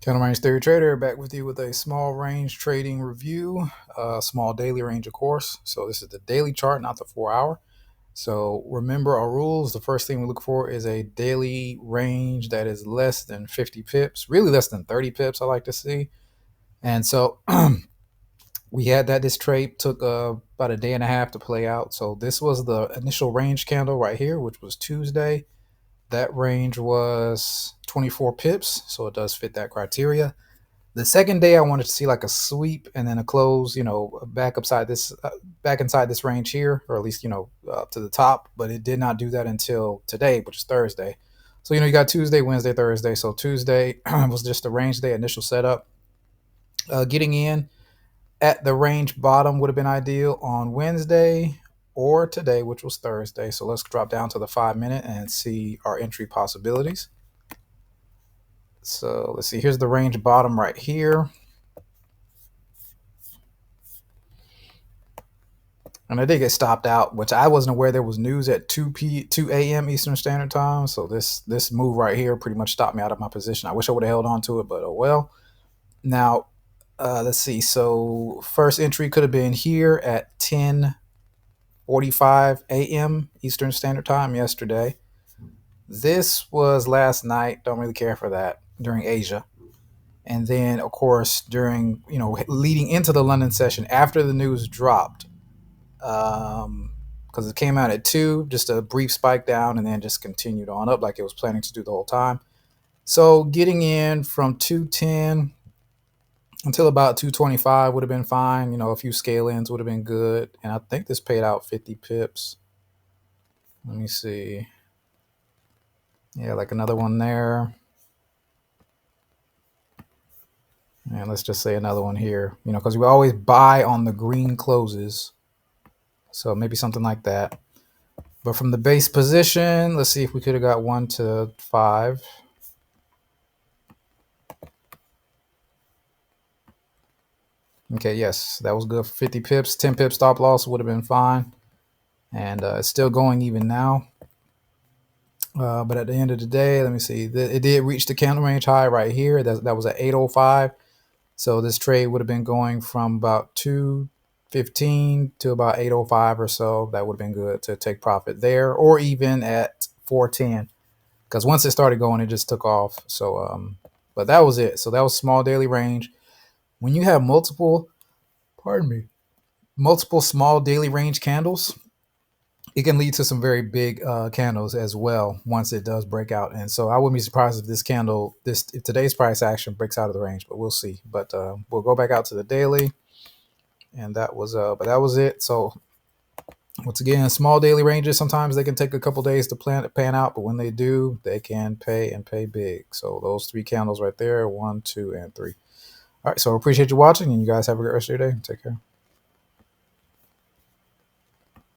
Counter Range Theory Trader back with you with a small range trading review, small daily range, of course. So this is the daily chart, not the 4 hour. So remember our rules. The first thing we look for is a daily range that is less than 50 pips, really less than 30 pips, I like to see. And so we had that. This trade took about a day and a half to play out. So this was the initial range candle right here, which was Tuesday. That range was 24 pips. So it does fit that criteria. The second day, I wanted to see like a sweep and then a close, back inside this range here, or at least to the top. But it did not do that until today, which is Thursday. So you got Tuesday, Wednesday, Thursday. So Tuesday was just the range day initial setup. Getting in at the range bottom would have been ideal on Wednesday or today, which was Thursday. So let's drop down to the 5 minute and see our entry possibilities. So let's see. Here's the range bottom right here. And I did get stopped out, which I wasn't aware there was news at 2 a.m. Eastern Standard Time. So this move right here pretty much stopped me out of my position. I wish I would have held on to it, but oh well. Now, let's see. So first entry could have been here at 10:45 a.m. Eastern Standard Time yesterday. This was last night. Don't really care for that during Asia. And then, of course, during, leading into the London session after the news dropped, because it came out at 2, just a brief spike down, and then just continued on up like it was planning to do the whole time. So getting in from 210 until about 225 would have been fine. A few scale ins would have been good. And I think this paid out 50 pips. Let me see. Yeah, like another one there. And let's just say another one here, because we always buy on the green closes. So maybe something like that. But from the base position, let's see if we could have got 1 to 5. Okay, yes, that was good for 50 pips. 10 pip stop loss would have been fine. And it's still going even now. But at the end of the day, let me see. It did reach the candle range high right here. That was at 8:05. So this trade would have been going from about 2:15 to about 8:05 or so. That would have been good to take profit there, or even at 4:10. Because once it started going, it just took off. So, but that was it. So that was small daily range. When you have multiple small daily range candles, it can lead to some very big candles as well once it does break out. And so I wouldn't be surprised if if today's price action breaks out of the range, but we'll see. But we'll go back out to the daily, and but that was it. So once again, small daily ranges, sometimes they can take a couple days to pan out, but when they do, they can pay and pay big. So those 3 candles right there, 1, 2, and 3. All right, so I appreciate you watching, and you guys have a great rest of your day. Take care.